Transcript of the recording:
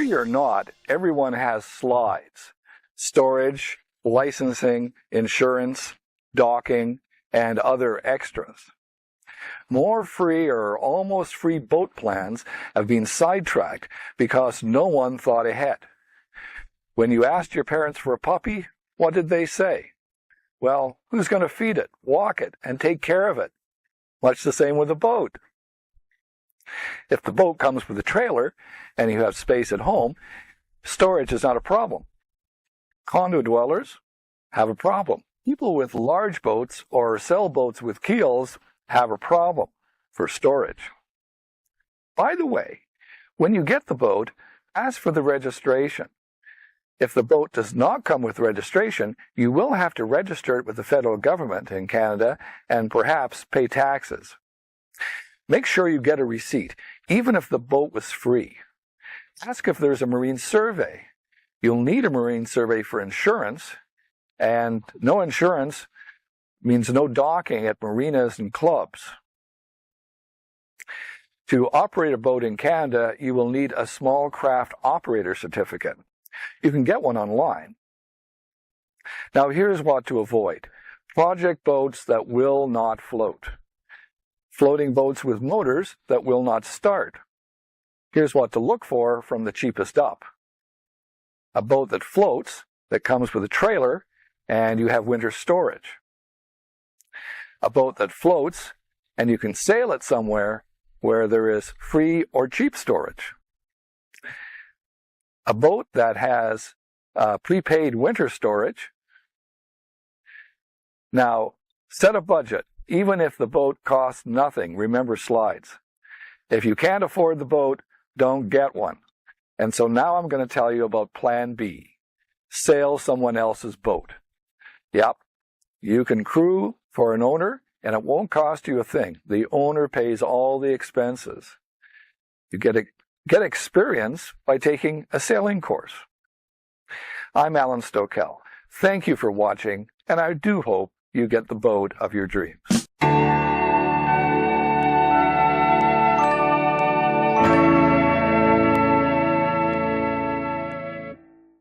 Free or not, everyone has slides. Storage, licensing, insurance, docking, and other extras. More free or almost free boat plans have been sidetracked because no one thought ahead. When you asked your parents for a puppy, what did they say? Well, who's going to feed it, walk it, and take care of it? Much the same with a boat. If the boat comes with a trailer and you have space at home, storage is not a problem. Condo dwellers have a problem. People with large boats or sailboats with keels have a problem for storage. By the way, when you get the boat, ask for the registration. If the boat does not come with registration, you will have to register it with the federal government in Canada and perhaps pay taxes. Make sure you get a receipt, even if the boat was free. Ask if there's a marine survey. You'll need a marine survey for insurance, and no insurance means no docking at marinas and clubs. To operate a boat in Canada, you will need a small craft operator certificate. You can get one online. Now here's what to avoid. Project boats that will not float. Floating boats with motors that will not start. Here's what to look for from the cheapest up. A boat that floats, that comes with a trailer, and you have winter storage. A boat that floats, and you can sail it somewhere where there is free or cheap storage. A boat that has prepaid winter storage. Now, set a budget. Even if the boat costs nothing, remember slides. If you can't afford the boat, don't get one. And so now I'm going to tell you about Plan B. Sail someone else's boat. Yep, you can crew for an owner, and it won't cost you a thing. The owner pays all the expenses. You get experience by taking a sailing course. I'm Alan Stokel. Thank you for watching, and I do hope you get the boat of your dreams.